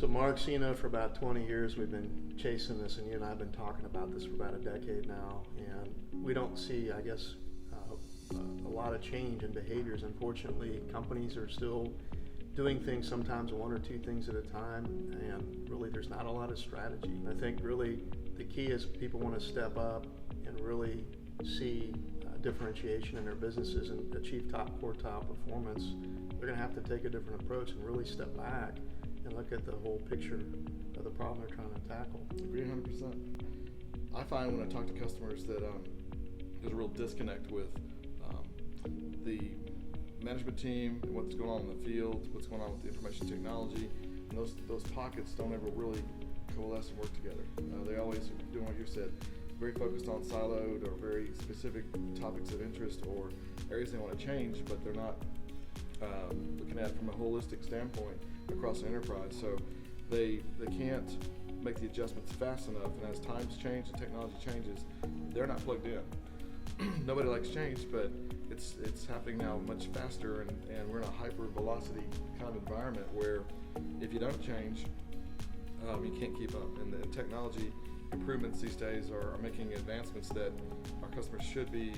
So Mark, you know, for about 20 years we've been chasing this, and you and I have been talking about this for about a decade now, and we don't see, I guess, a lot of change in behaviors. Unfortunately, companies are still doing things, sometimes one or two things at a time, and really there's not a lot of strategy. I think really the key is people want to step up and really see differentiation in their businesses and achieve top quartile performance. They're going to have to take a different approach and really step back and look at the whole picture of the problem they're trying to tackle. Agree 100%. I find when I talk to customers that there's a real disconnect with the management team and what's going on in the field, what's going on with the information technology, and those pockets don't ever really coalesce and work together. They always are doing what you said, very focused on siloed or very specific topics of interest or areas they want to change, but they're not looking at it from a holistic standpoint across an enterprise. So they can't make the adjustments fast enough, and as times change and technology changes, they're not plugged in. Nobody likes change, but it's happening now much faster, and we're in a hyper velocity kind of environment where if you don't change, you can't keep up. And the technology improvements these days are making advancements that our customers should be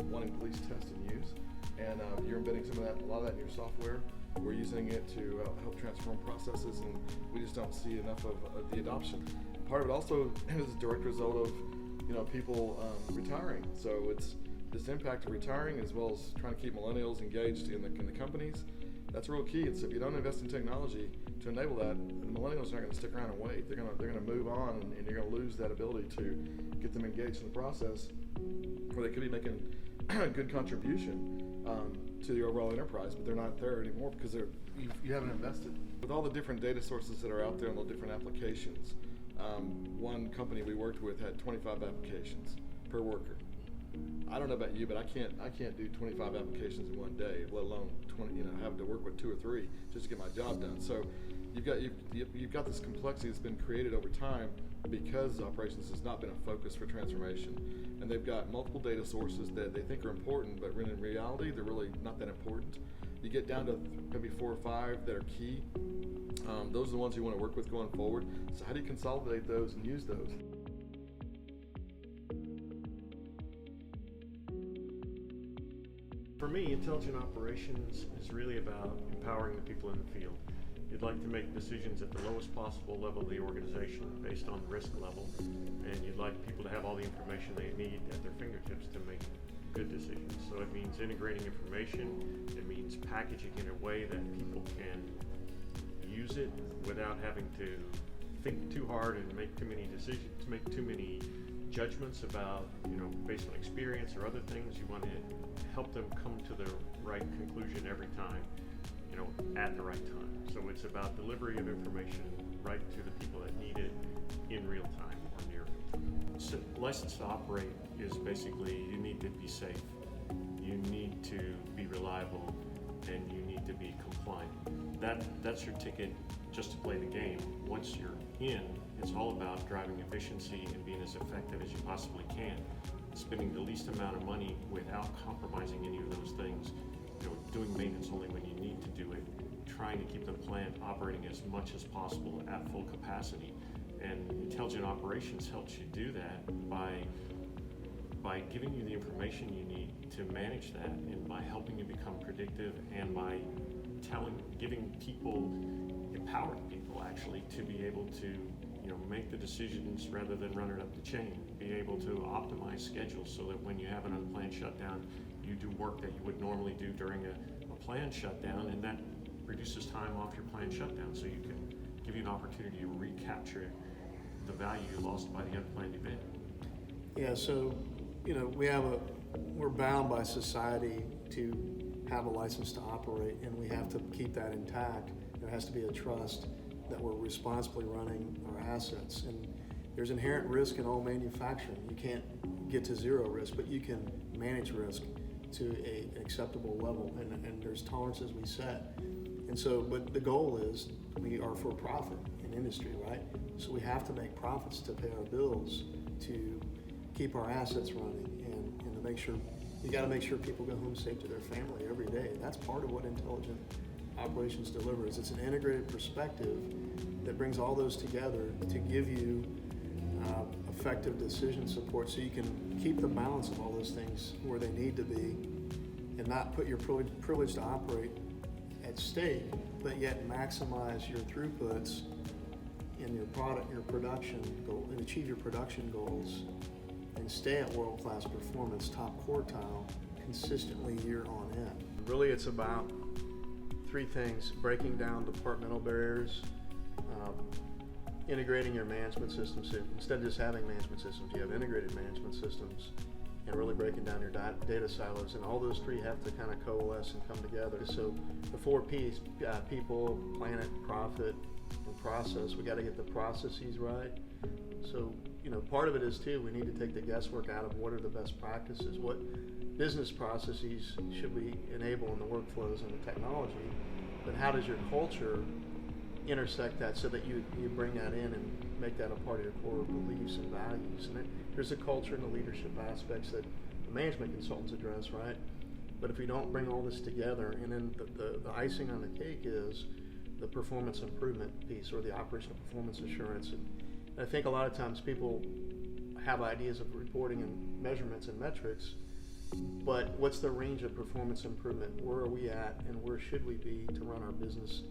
wanting to at least test and use. And you're embedding some of that, a lot of that in your software. We're using it to help transform processes, and we just don't see enough of the adoption. Part of it also is a direct result of people retiring. So it's this impact of retiring as well as trying to keep millennials engaged in the companies. That's real key. It's if you don't invest in technology to enable that, the millennials are not going to stick around and wait. They're going to move on, and you're going to lose that ability to get them engaged in the process, where they could be making a good contribution to the overall enterprise, but they're not there anymore because you haven't invested. With all the different data sources that are out there and the different applications, one company we worked with had 25 applications per worker. I don't know about you, but I can't do 25 applications in one day, let alone 20. Having to work with 2 or 3 just to get my job done. So you've got this complexity that's been created over time because operations has not been a focus for transformation, and they've got multiple data sources that they think are important, but in reality they're really not that important. You get down to maybe 4 or 5 that are key. Those are the ones you want to work with going forward. So how do you consolidate those and use those? For me, intelligent operations is really about empowering the people in the field. You'd like to make decisions at the lowest possible level of the organization based on the risk level, and you'd like people to have all the information they need at their fingertips to make good decisions. So it means integrating information, it means packaging in a way that people can use it without having to think too hard and make too many decisions, make too many judgments about, based on experience or other things. You want to help them come to the right conclusion every time, at the right time. So it's about delivery of information right to the people that need it in real time or near real time. So license to operate is basically you need to be safe, you need to be reliable, and you need to be compliant. That's your ticket just to play the game. Once you're in, it's all about driving efficiency and being as effective as you possibly can, spending the least amount of money without compromising any of those things, doing maintenance only when you need to do it, trying to keep the plant operating as much as possible at full capacity. And intelligent operations helps you do that by giving you the information you need to manage that, and by helping you become predictive, and by giving people, empowering people actually to be able to make the decisions rather than run it up the chain, be able to optimize schedules so that when you have an unplanned shutdown, you do work that you would normally do during a planned shutdown, and that reduces time off your planned shutdown, so you can give you an opportunity to recapture the value you lost by the unplanned event. Yeah, so we're bound by society to have a license to operate, and we have to keep that intact. There has to be a trust that we're responsibly running our assets, and there's inherent risk in all manufacturing. You can't get to zero risk, but you can manage risk to an acceptable level, and there's tolerances we set. And so, but the goal is we are for profit in industry, right? So we have to make profits to pay our bills, to keep our assets running, and to make sure, you got to make sure people go home safe to their family every day. That's part of what intelligent operations delivers. It's an integrated perspective that brings all those together to give you effective decision support so you can keep the balance of all those things where they need to be and not put your privilege to operate at stake, but yet maximize your throughputs in your product, your production goal, and achieve your production goals and stay at world-class performance, top quartile, consistently year on end. Really, it's about three things: breaking down departmental barriers, integrating your management systems. So instead of just having management systems, you have integrated management systems, and really breaking down your data silos. And all those three have to kind of coalesce and come together. So the 4 P's, people, planet, profit, and process. We got to get the processes right. So, part of it is too, we need to take the guesswork out of what are the best practices, what business processes should we enable in the workflows and the technology, but how does your culture intersect that so that you bring that in and make that a part of your core beliefs and values. And there's a culture and the leadership aspects that the management consultants address, right? But if we don't bring all this together, and then the icing on the cake is the performance improvement piece, or the operational performance assurance. And I think a lot of times people have ideas of reporting and measurements and metrics, but what's the range of performance improvement? Where are we at, and where should we be to run our business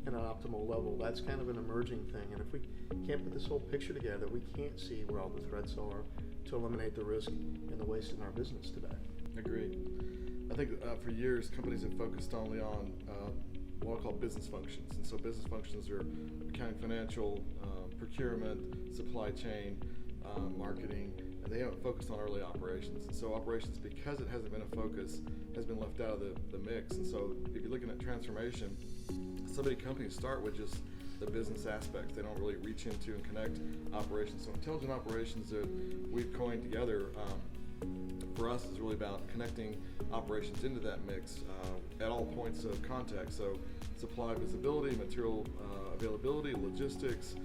in an optimal level? That's kind of an emerging thing, and if we can't put this whole picture together, we can't see where all the threats are to eliminate the risk and the waste in our business today. Agreed. I think for years companies have focused only on what I call business functions, and so business functions are accounting, financial, procurement, supply chain, marketing, and they haven't focused on early operations. And so operations, because it hasn't been a focus, has been left out of the mix. And so if you're looking at transformation, so many companies start with just the business aspects. They don't really reach into and connect operations. So intelligent operations that we've coined together for us is really about connecting operations into that mix at all points of contact. So supply visibility, material availability, logistics,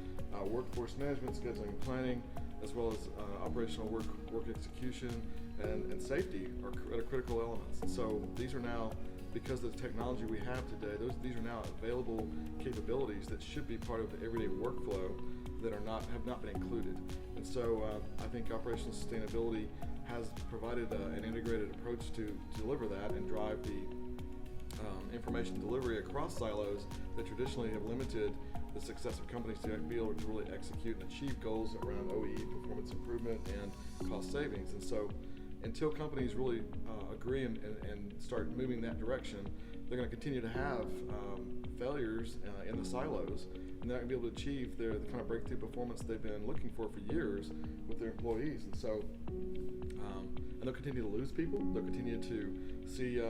workforce management, scheduling and planning, as well as operational work execution and safety are critical elements. And so these are now, because of the technology we have today, these are now available capabilities that should be part of the everyday workflow that have not been included. And so I think operational sustainability has provided an integrated approach to deliver that and drive the information delivery across silos that traditionally have limited the success of companies to be able to really execute and achieve goals around OEE, performance improvement, and cost savings. And so until companies really agree and start moving that direction, they're going to continue to have failures in the silos, and they're not going to be able to achieve the kind of breakthrough performance they've been looking for years with their employees. And so and they'll continue to lose people. They'll continue to see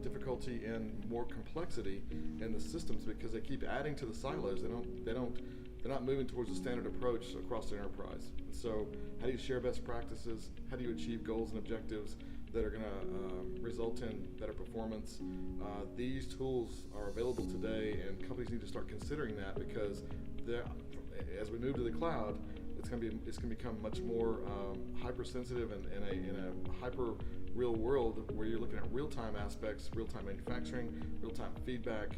difficulty and more complexity in the systems because they keep adding to the silos. They're not moving towards a standard approach across the enterprise. And so how do you share best practices? How do you achieve goals and objectives that are going to result in better performance? These tools are available today, and companies need to start considering that because as we move to the cloud, it's going to become much more hypersensitive and in a hyper real world where you're looking at real-time aspects, real-time manufacturing, real-time feedback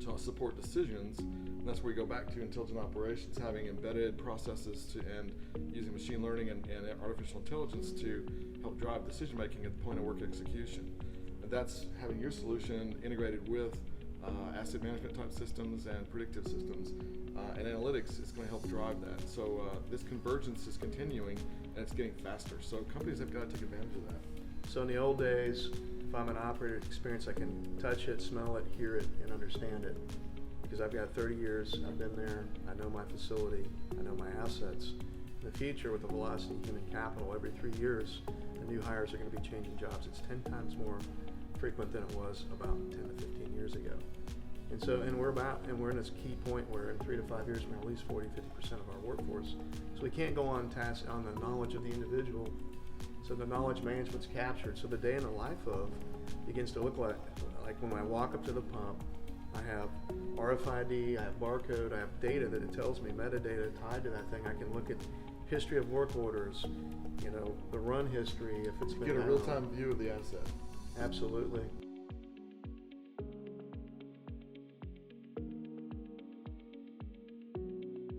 to support decisions. And that's where we go back to intelligent operations, having embedded processes and using machine learning and artificial intelligence to help drive decision making at the point of work execution. And that's having your solution integrated with asset management type systems and predictive systems. And analytics is going to help drive that. So this convergence is continuing, and it's getting faster. So companies have got to take advantage of that. So in the old days, if I'm an operator experienced, I can touch it, smell it, hear it, and understand it. Because I've got 30 years, I've been there, I know my facility, I know my assets. In the future, with the velocity of human capital, every 3 years, the new hires are going to be changing jobs. It's 10 times more frequent than it was about 10 to 15 years ago. And so, we're in this key point where in 3 to 5 years, we're going to lose 40-50% of our workforce. So we can't go on task on the knowledge of the individual. So the knowledge management's captured. So the day in the life of begins to look like when I walk up to the pump, I have RFID, I have barcode, I have data that it tells me, metadata tied to that thing. I can look at history of work orders, the run history, if it's been Get a real-time view of the asset. Absolutely.